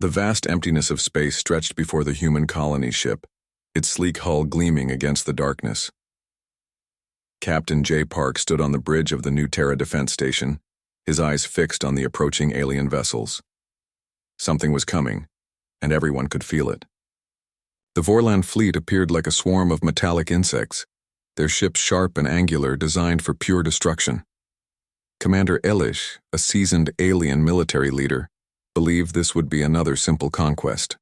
The vast emptiness of space stretched before the human colony ship, its sleek hull gleaming against the darkness. Captain J. Park stood on the bridge of the new Terra Defense Station, his eyes fixed on the approaching alien vessels. Something was coming, and everyone could feel it. The Vorlan fleet appeared like a swarm of metallic insects, their ships sharp and angular, designed for pure destruction. Commander Elish, a seasoned alien military leader, believed this would be another simple conquest.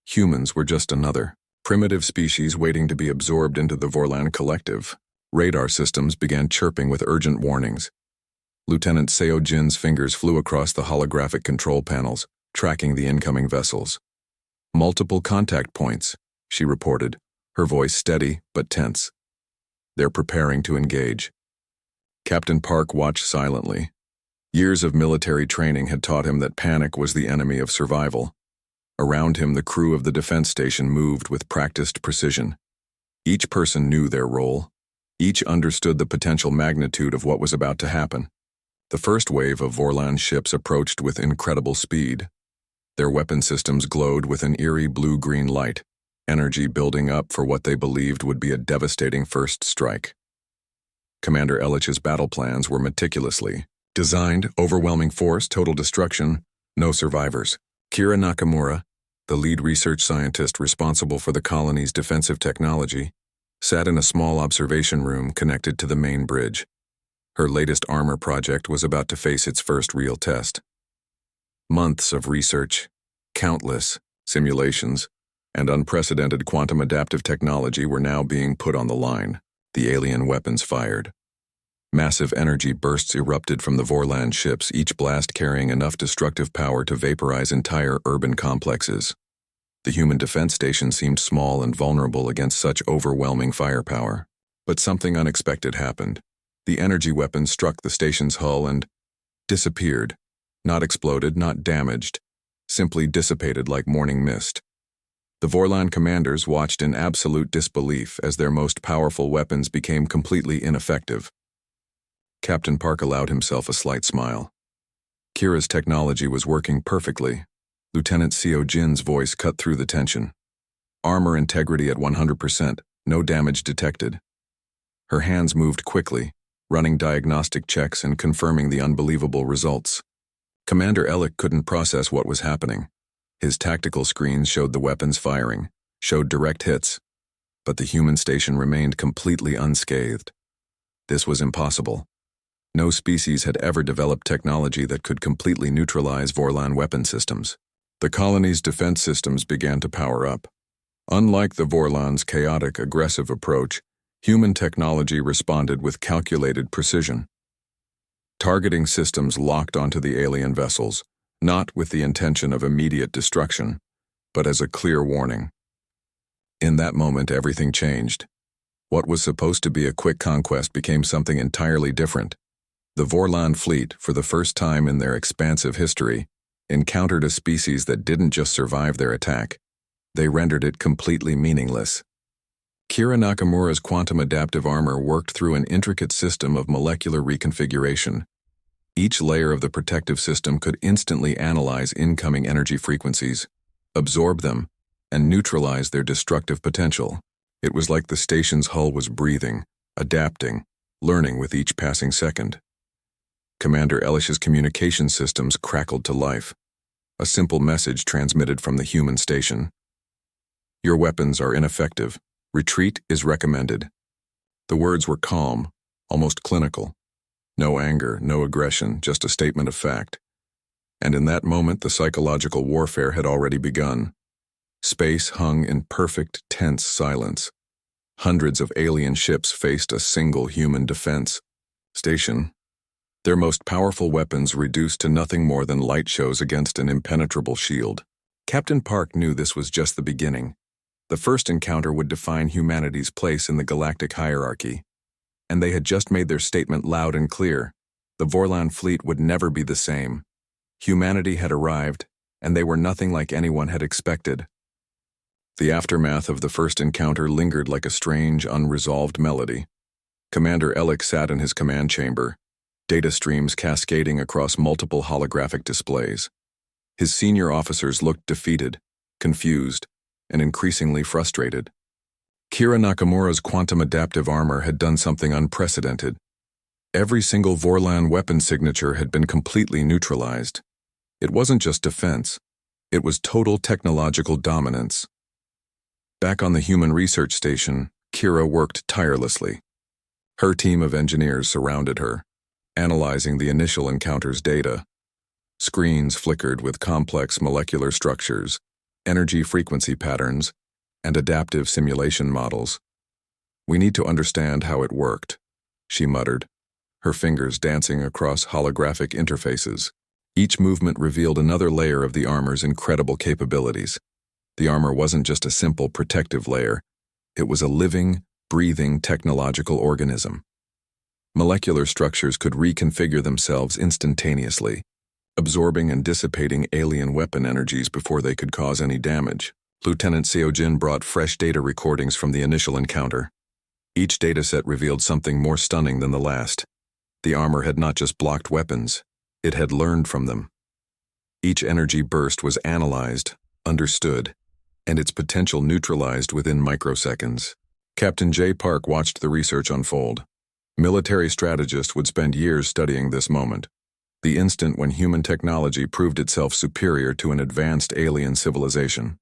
Humans were just another primitive species waiting to be absorbed into the Vorlan collective. Radar systems began chirping with urgent warnings. Lieutenant Seo Jin's fingers flew across the holographic control panels, tracking the incoming vessels. Multiple contact points, she reported, her voice steady but tense. They're preparing to engage. Captain Park watched silently. Years of military training had taught him that panic was the enemy of survival. Around him, the crew of the defense station moved with practiced precision. Each person knew their role. Each understood the potential magnitude of what was about to happen. The first wave of Vorlan ships approached with incredible speed. Their weapon systems glowed with an eerie blue-green light, energy building up for what they believed would be a devastating first strike. Commander Ellich's battle plans were meticulously designed: overwhelming force, total destruction, no survivors. Kira Nakamura, the lead research scientist responsible for the colony's defensive technology, sat in a small observation room connected to the main bridge. Her latest armor project was about to face its first real test. Months of research, countless simulations, and unprecedented quantum adaptive technology were now being put on the line. The alien weapons fired. Massive energy bursts erupted from the Vorlan ships, each blast carrying enough destructive power to vaporize entire urban complexes. The human defense station seemed small and vulnerable against such overwhelming firepower. But something unexpected happened. The energy weapon struck the station's hull and disappeared. Not exploded, not damaged, simply dissipated like morning mist. The Vorlan commanders watched in absolute disbelief as their most powerful weapons became completely ineffective. Captain Park allowed himself a slight smile. Kira's technology was working perfectly. Lieutenant Seo Jin's voice cut through the tension. Armor integrity at 100%, no damage detected. Her hands moved quickly, running diagnostic checks and confirming the unbelievable results. Commander Ellick couldn't process what was happening. His tactical screens showed the weapons firing, showed direct hits, but the human station remained completely unscathed. This was impossible. No species had ever developed technology that could completely neutralize Vorlan weapon systems. The colony's defense systems began to power up. Unlike the Vorlan's chaotic, aggressive approach, human technology responded with calculated precision. Targeting systems locked onto the alien vessels, not with the intention of immediate destruction, but as a clear warning. In that moment, everything changed. What was supposed to be a quick conquest became something entirely different. The Vorlan fleet, for the first time in their expansive history, encountered a species that didn't just survive their attack. They rendered it completely meaningless. Kira Nakamura's quantum adaptive armor worked through an intricate system of molecular reconfiguration. Each layer of the protective system could instantly analyze incoming energy frequencies, absorb them, and neutralize their destructive potential. It was like the station's hull was breathing, adapting, learning with each passing second. Commander Elish's communication systems crackled to life. A simple message transmitted from the human station. Your weapons are ineffective. Retreat is recommended. The words were calm, almost clinical. No anger, no aggression, just a statement of fact. And in that moment, the psychological warfare had already begun. Space hung in perfect, tense silence. Hundreds of alien ships faced a single human defense station. Their most powerful weapons reduced to nothing more than light shows against an impenetrable shield. Captain Park knew this was just the beginning. The first encounter would define humanity's place in the galactic hierarchy. And they had just made their statement loud and clear. The Vorlan fleet would never be the same. Humanity had arrived, and they were nothing like anyone had expected. The aftermath of the first encounter lingered like a strange, unresolved melody. Commander Ellick sat in his command chamber, data streams cascading across multiple holographic displays. His senior officers looked defeated, confused, and increasingly frustrated. Kira Nakamura's quantum adaptive armor had done something unprecedented. Every single Vorlan weapon signature had been completely neutralized. It wasn't just defense, it was total technological dominance. Back on the human research station, Kira worked tirelessly. Her team of engineers surrounded her, analyzing the initial encounter's data. Screens flickered with complex molecular structures, energy frequency patterns, and adaptive simulation models. "We need to understand how it worked," she muttered, her fingers dancing across holographic interfaces. Each movement revealed another layer of the armor's incredible capabilities. The armor wasn't just a simple protective layer. It was a living, breathing technological organism. Molecular structures could reconfigure themselves instantaneously, absorbing and dissipating alien weapon energies before they could cause any damage. Lieutenant Seojin brought fresh data recordings from the initial encounter. Each dataset revealed something more stunning than the last. The armor had not just blocked weapons, it had learned from them. Each energy burst was analyzed, understood, and its potential neutralized within microseconds. Captain J. Park watched the research unfold. Military strategists would spend years studying this moment, the instant when human technology proved itself superior to an advanced alien civilization.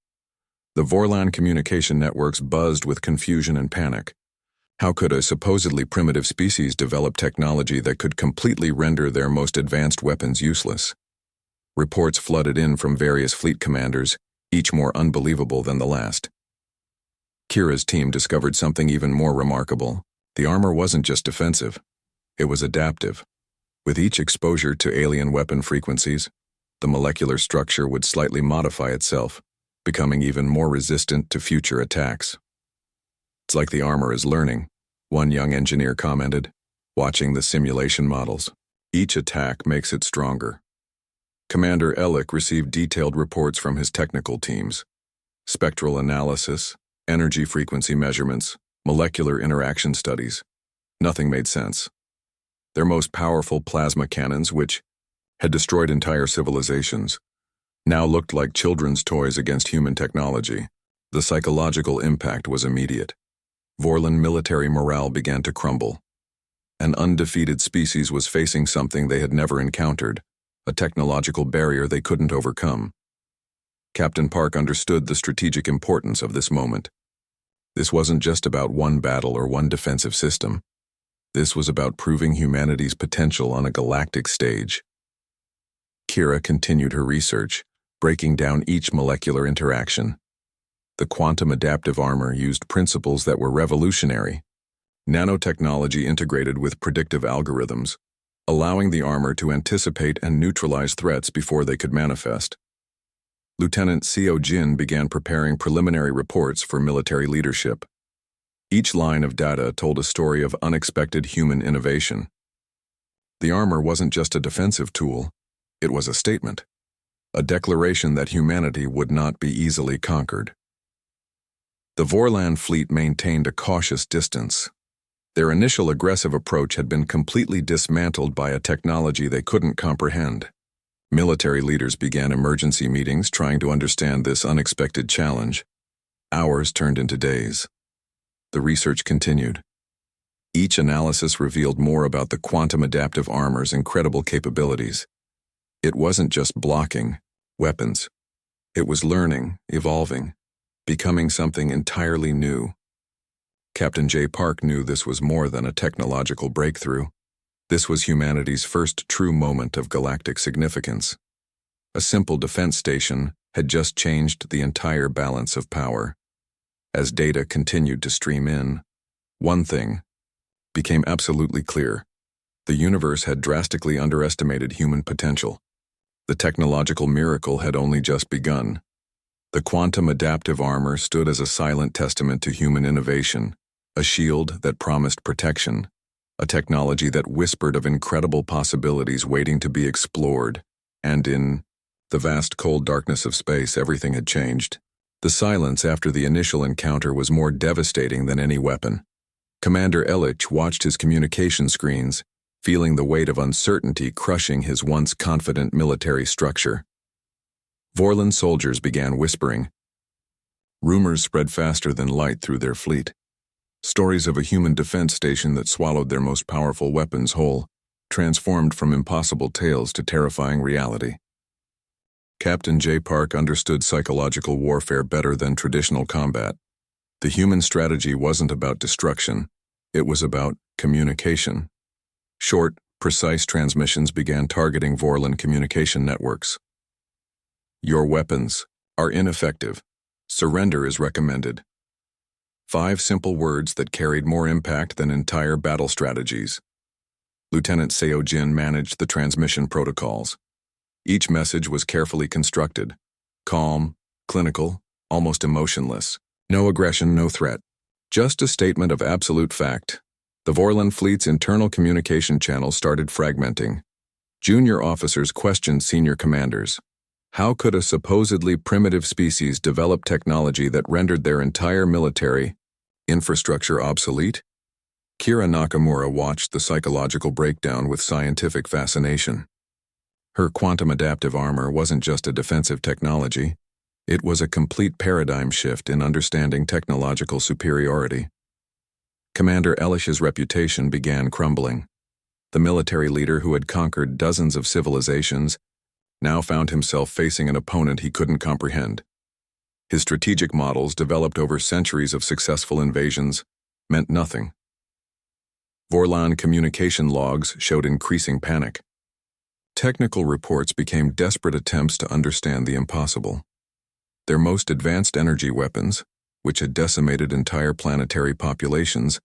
The Vorlan communication networks buzzed with confusion and panic. How could a supposedly primitive species develop technology that could completely render their most advanced weapons useless? Reports flooded in from various fleet commanders, each more unbelievable than the last. Kira's team discovered something even more remarkable. The armor wasn't just defensive, it was adaptive. With each exposure to alien weapon frequencies, the molecular structure would slightly modify itself, becoming even more resistant to future attacks. "It's like the armor is learning," one young engineer commented, watching the simulation models. "Each attack makes it stronger." Commander Ellick received detailed reports from his technical teams. Spectral analysis, energy frequency measurements, molecular interaction studies. Nothing made sense. Their most powerful plasma cannons, which had destroyed entire civilizations, now looked like children's toys against human technology. The psychological impact was immediate. Vorlan military morale began to crumble. An undefeated species was facing something they had never encountered, a technological barrier they couldn't overcome. Captain Park understood the strategic importance of this moment. This wasn't just about one battle or one defensive system. This was about proving humanity's potential on a galactic stage. Kira continued her research, breaking down each molecular interaction. The quantum adaptive armor used principles that were revolutionary. Nanotechnology integrated with predictive algorithms, allowing the armor to anticipate and neutralize threats before they could manifest. Lieutenant Seo Jin began preparing preliminary reports for military leadership. Each line of data told a story of unexpected human innovation. The armor wasn't just a defensive tool, it was a statement, a declaration that humanity would not be easily conquered. The Vorlan fleet maintained a cautious distance. Their initial aggressive approach had been completely dismantled by a technology they couldn't comprehend. Military leaders began emergency meetings trying to understand this unexpected challenge. Hours turned into days. The research continued. Each analysis revealed more about the quantum adaptive armor's incredible capabilities. It wasn't just blocking weapons. It was learning, evolving, becoming something entirely new. Captain J. Park knew this was more than a technological breakthrough. This was humanity's first true moment of galactic significance. A simple defense station had just changed the entire balance of power. As data continued to stream in, one thing became absolutely clear. The universe had drastically underestimated human potential. The technological miracle had only just begun. The quantum adaptive armor stood as a silent testament to human innovation, a shield that promised protection, a technology that whispered of incredible possibilities waiting to be explored. And in the vast cold darkness of space, everything had changed. The silence after the initial encounter was more devastating than any weapon. Commander Ellich watched his communication screens, feeling the weight of uncertainty crushing his once confident military structure. Vorlon soldiers began whispering. Rumors spread faster than light through their fleet. Stories of a human defense station that swallowed their most powerful weapons whole, transformed from impossible tales to terrifying reality. Captain J. Park understood psychological warfare better than traditional combat. The human strategy wasn't about destruction, it was about communication. Short, precise transmissions began targeting Vorlon communication networks. Your weapons are ineffective. Surrender is recommended. 5 simple words that carried more impact than entire battle strategies. Lieutenant Seo Jin managed the transmission protocols. Each message was carefully constructed. Calm, clinical, almost emotionless. No aggression, no threat. Just a statement of absolute fact. The Vorlon fleet's internal communication channels started fragmenting. Junior officers questioned senior commanders. How could a supposedly primitive species develop technology that rendered their entire military infrastructure obsolete? Kira Nakamura watched the psychological breakdown with scientific fascination. Her quantum adaptive armor wasn't just a defensive technology, it was a complete paradigm shift in understanding technological superiority. Commander Elish's reputation began crumbling. The military leader who had conquered dozens of civilizations now found himself facing an opponent he couldn't comprehend. His strategic models, developed over centuries of successful invasions, meant nothing. Vorlon communication logs showed increasing panic. Technical reports became desperate attempts to understand the impossible. Their most advanced energy weapons, which had decimated entire planetary populations,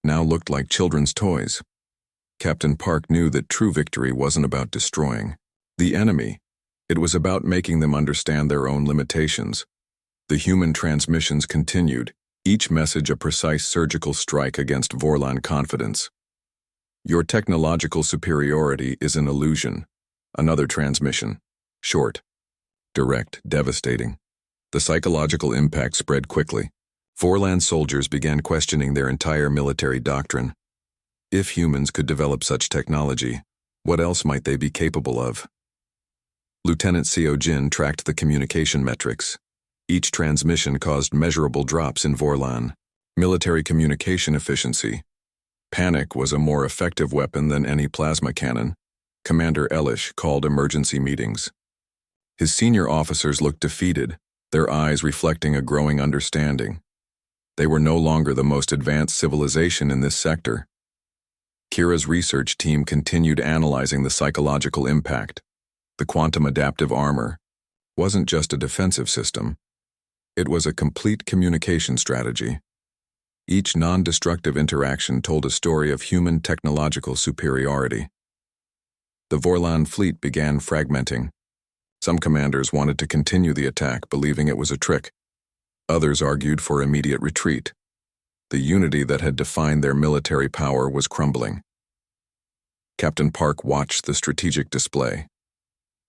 now looked like children's toys. Captain Park knew that true victory wasn't about destroying the enemy. It was about making them understand their own limitations. The human transmissions continued, each message a precise surgical strike against Vorlon confidence. Your technological superiority is an illusion. Another transmission. Short. Direct, devastating. The psychological impact spread quickly. Vorlon soldiers began questioning their entire military doctrine. If humans could develop such technology, what else might they be capable of? Lieutenant Seo Jin tracked the communication metrics. Each transmission caused measurable drops in Vorlon. Military communication efficiency. Panic was a more effective weapon than any plasma cannon. Commander Elish called emergency meetings. His senior officers looked defeated, their eyes reflecting a growing understanding. They were no longer the most advanced civilization in this sector. Kira's research team continued analyzing the psychological impact. The quantum adaptive armor wasn't just a defensive system. It was a complete communication strategy. Each non-destructive interaction told a story of human technological superiority. The Vorlon fleet began fragmenting. Some commanders wanted to continue the attack, believing it was a trick. Others argued for immediate retreat. The unity that had defined their military power was crumbling. Captain Park watched the strategic display.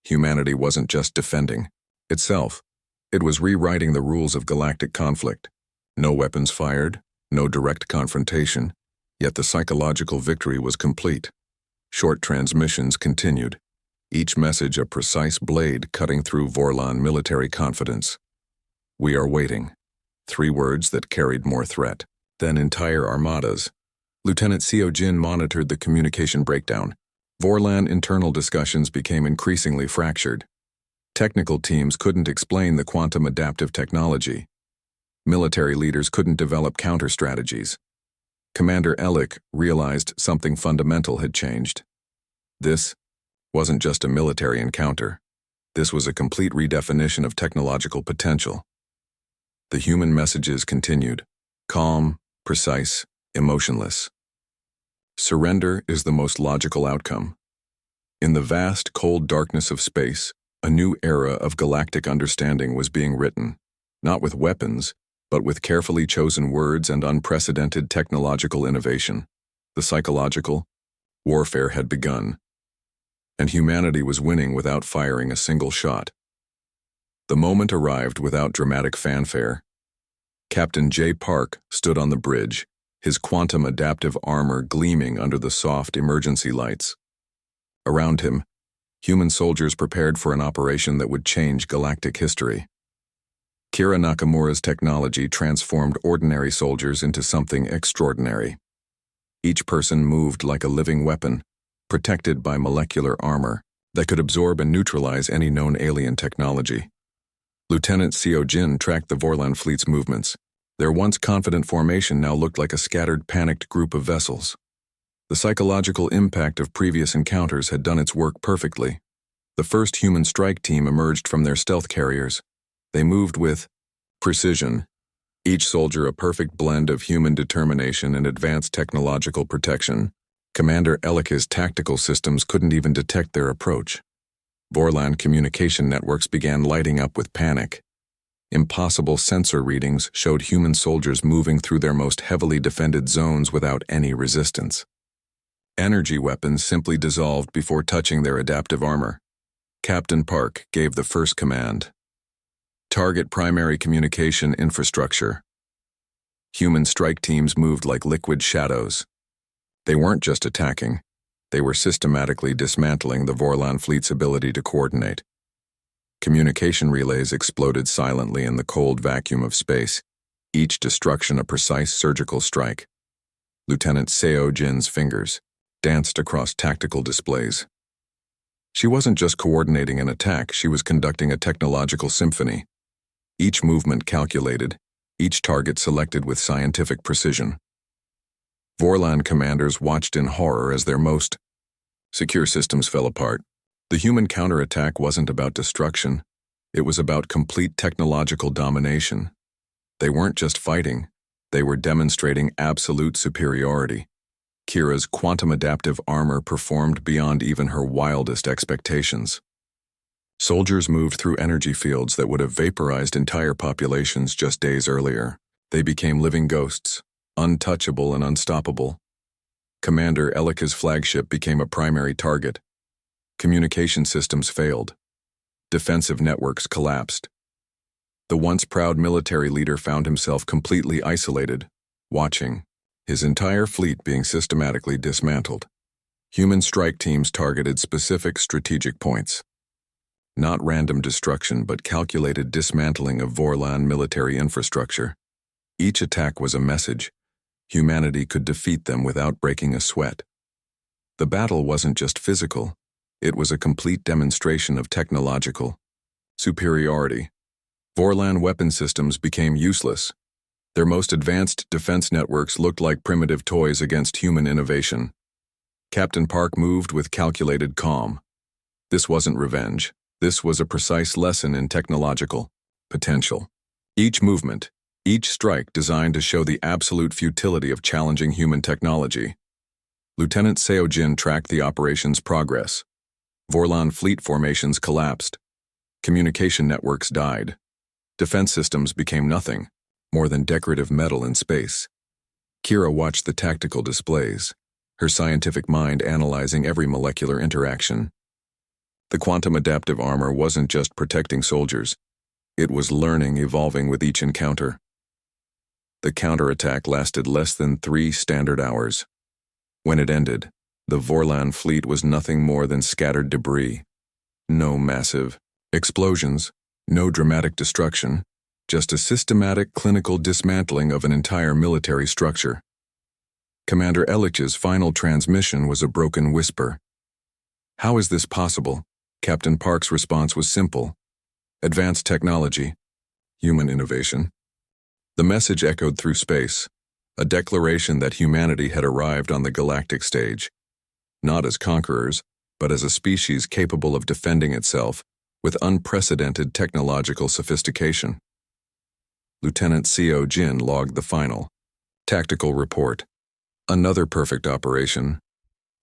Humanity wasn't just defending itself. It was rewriting the rules of galactic conflict. No weapons fired, no direct confrontation, yet the psychological victory was complete. Short transmissions continued, each message a precise blade cutting through Vorlon military confidence. We are waiting. 3 words that carried more threat than entire armadas. Lieutenant Seo Jin monitored the communication breakdown. Vorlon internal discussions became increasingly fractured. Technical teams couldn't explain the quantum adaptive technology. Military leaders couldn't develop counter-strategies. Commander Elick realized something fundamental had changed. This wasn't just a military encounter. This was a complete redefinition of technological potential. The human messages continued, calm, precise, emotionless. Surrender is the most logical outcome. In the vast, cold darkness of space, a new era of galactic understanding was being written, not with weapons, but with carefully chosen words and unprecedented technological innovation. The psychological warfare had begun, and humanity was winning without firing a single shot. The moment arrived without dramatic fanfare. Captain J. Park stood on the bridge, his quantum adaptive armor gleaming under the soft emergency lights. Around him, Human soldiers prepared for an operation that would change galactic history. Kira Nakamura's technology transformed ordinary soldiers into something extraordinary. Each person moved like a living weapon, protected by molecular armor that could absorb and neutralize any known alien technology. Lieutenant Seo Jin tracked the Vorlan fleet's movements. Their once confident formation now looked like a scattered, panicked group of vessels. The psychological impact of previous encounters had done its work perfectly. The first human strike team emerged from their stealth carriers. They moved with precision, each soldier a perfect blend of human determination and advanced technological protection. Commander Elika's tactical systems couldn't even detect their approach. Vorlan communication networks began lighting up with panic. Impossible sensor readings showed human soldiers moving through their most heavily defended zones without any resistance. Energy weapons simply dissolved before touching their adaptive armor. Captain Park gave the first command. Target primary communication infrastructure. Human strike teams moved like liquid shadows. They weren't just attacking, they were systematically dismantling the Vorlan fleet's ability to coordinate. Communication relays exploded silently in the cold vacuum of space, each destruction a precise surgical strike. Lieutenant Seo Jin's fingers danced across tactical displays. She wasn't just coordinating an attack, she was conducting a technological symphony. Each movement calculated, each target selected with scientific precision. Vorlan commanders watched in horror as their most secure systems fell apart. The human counterattack wasn't about destruction, it was about complete technological domination. They weren't just fighting, they were demonstrating absolute superiority. Kira's quantum adaptive armor performed beyond even her wildest expectations. Soldiers moved through energy fields that would have vaporized entire populations just days earlier. They became living ghosts, untouchable and unstoppable. Commander Elika's flagship became a primary target. Communication systems failed. Defensive networks collapsed. The once proud military leader found himself completely isolated, watching his entire fleet being systematically dismantled. Human strike teams targeted specific strategic points. Not random destruction, but calculated dismantling of Vorlan military infrastructure. Each attack was a message. Humanity could defeat them without breaking a sweat. The battle wasn't just physical, it was a complete demonstration of technological superiority. Vorlan weapon systems became useless. Their most advanced defense networks looked like primitive toys against human innovation. Captain Park moved with calculated calm. This wasn't revenge. This was a precise lesson in technological potential. Each movement, each strike designed to show the absolute futility of challenging human technology. Lieutenant Seo Jin tracked the operation's progress. Vorlan fleet formations collapsed. Communication networks died. Defense systems became nothing, more than decorative metal in space. Kira watched the tactical displays, her scientific mind analyzing every molecular interaction. The quantum adaptive armor wasn't just protecting soldiers, it was learning, evolving with each encounter. The counterattack lasted less than 3 standard hours. When it ended, the Vorlan fleet was nothing more than scattered debris. No massive explosions, no dramatic destruction, just a systematic clinical dismantling of an entire military structure. Commander Elika's final transmission was a broken whisper. "How is this possible?" Captain Park's response was simple. Advanced technology, human innovation. The message echoed through space, a declaration that humanity had arrived on the galactic stage, not as conquerors, but as a species capable of defending itself with unprecedented technological sophistication. Lieutenant Seo Jin logged the final tactical report. Another perfect operation.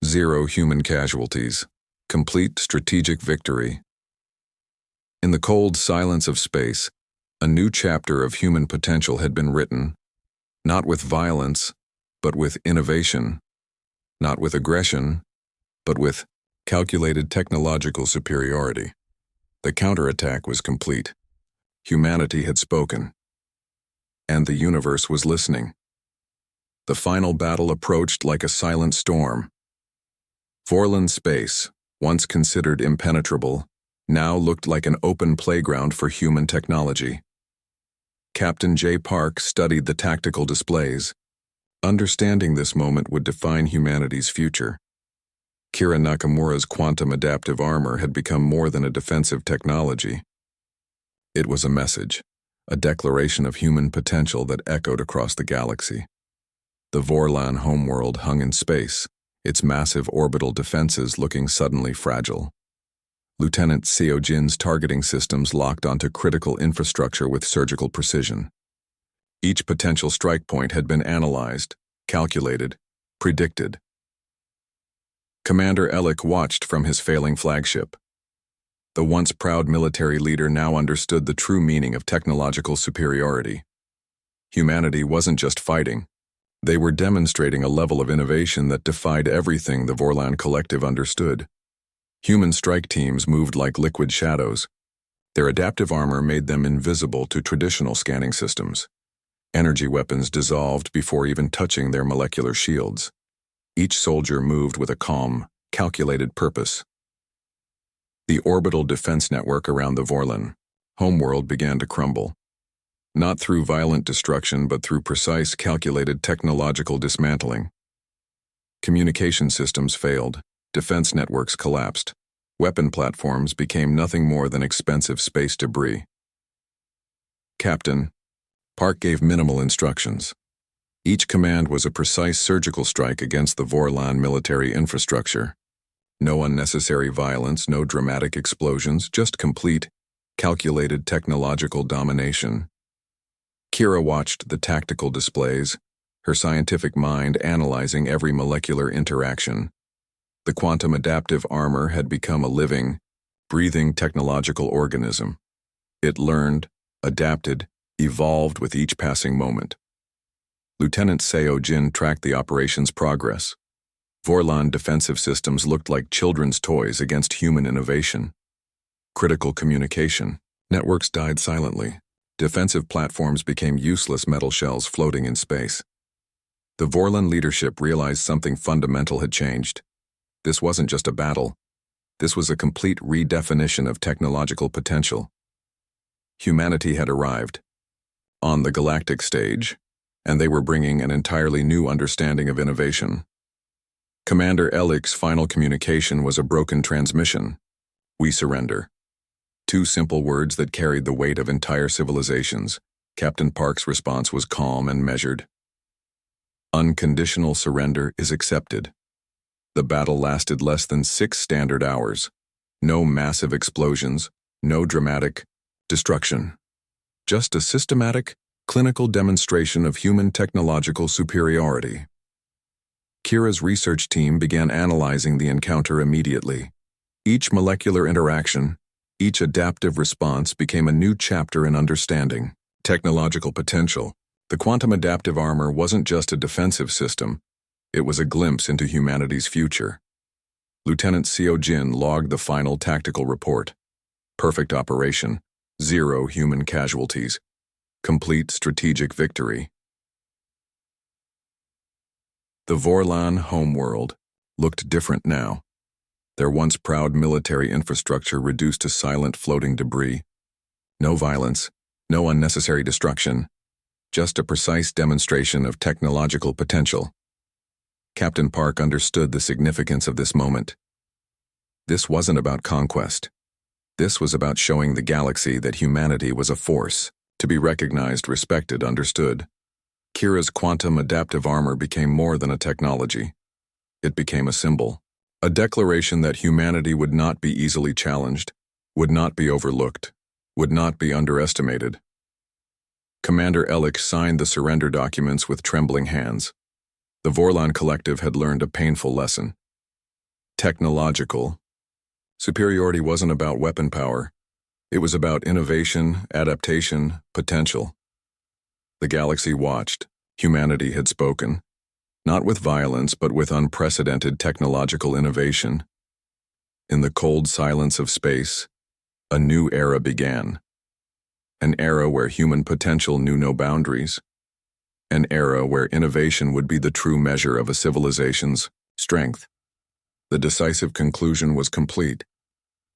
0 human casualties. Complete strategic victory. In the cold silence of space, a new chapter of human potential had been written, not with violence, but with innovation, not with aggression, but with calculated technological superiority. The counterattack was complete. Humanity had spoken, and the universe was listening. The final battle approached like a silent storm. Vorlan space, once considered impenetrable, now looked like an open playground for human technology. Captain J. Park studied the tactical displays. Understanding this moment would define humanity's future. Kira Nakamura's quantum adaptive armor had become more than a defensive technology. It was a message, a declaration of human potential that echoed across the galaxy. The Vorlan homeworld hung in space, its massive orbital defenses looking suddenly fragile. Lieutenant Seo Jin's targeting systems locked onto critical infrastructure with surgical precision. Each potential strike point had been analyzed, calculated, predicted. Commander Ellick watched from his failing flagship. The once proud military leader now understood the true meaning of technological superiority. Humanity wasn't just fighting. They were demonstrating a level of innovation that defied everything the Vorlan collective understood. Human strike teams moved like liquid shadows. Their adaptive armor made them invisible to traditional scanning systems. Energy weapons dissolved before even touching their molecular shields. Each soldier moved with a calm, calculated purpose. The orbital defense network around the Vorlan homeworld began to crumble. Not through violent destruction, but through precise, calculated technological dismantling. Communication systems failed, defense networks collapsed, weapon platforms became nothing more than expensive space debris. Captain Park gave minimal instructions. Each command was a precise surgical strike against the Vorlan military infrastructure. No unnecessary violence, no dramatic explosions, just complete, calculated technological domination. Kira watched the tactical displays, her scientific mind analyzing every molecular interaction. The quantum adaptive armor had become a living, breathing technological organism. It learned, adapted, evolved with each passing moment. Lieutenant Seo Jin tracked the operation's progress. Vorlan defensive systems looked like children's toys against human innovation. Critical communication. Networks died silently. Defensive platforms became useless metal shells floating in space. The Vorlan leadership realized something fundamental had changed. This wasn't just a battle. This was a complete redefinition of technological potential. Humanity had arrived on the galactic stage, and they were bringing an entirely new understanding of innovation. Commander Ellick's final communication was a broken transmission. We surrender. Two simple words that carried the weight of entire civilizations. Captain Park's response was calm and measured. Unconditional surrender is accepted. The battle lasted less than 6 standard hours. No massive explosions, no dramatic destruction. Just a systematic, clinical demonstration of human technological superiority. Kira's research team began analyzing the encounter immediately. Each molecular interaction, each adaptive response became a new chapter in understanding technological potential. The quantum adaptive armor wasn't just a defensive system, it was a glimpse into humanity's future. Lieutenant Seo Jin logged the final tactical report. Perfect operation, 0 human casualties, complete strategic victory. The Vorlan homeworld looked different now. Their once proud military infrastructure reduced to silent floating debris. No violence, no unnecessary destruction, just a precise demonstration of technological potential. Captain Park understood the significance of this moment. This wasn't about conquest. This was about showing the galaxy that humanity was a force, to be recognized, respected, understood. Kira's quantum adaptive armor became more than a technology. It became a symbol. A declaration that humanity would not be easily challenged, would not be overlooked, would not be underestimated. Commander Ellick signed the surrender documents with trembling hands. The Vorlan collective had learned a painful lesson. Technological superiority wasn't about weapon power. It was about innovation, adaptation, potential. The galaxy watched. Humanity had spoken. Not with violence, but with unprecedented technological innovation. In the cold silence of space, a new era began. An era where human potential knew no boundaries. An era where innovation would be the true measure of a civilization's strength. The decisive conclusion was complete.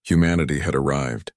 Humanity had arrived.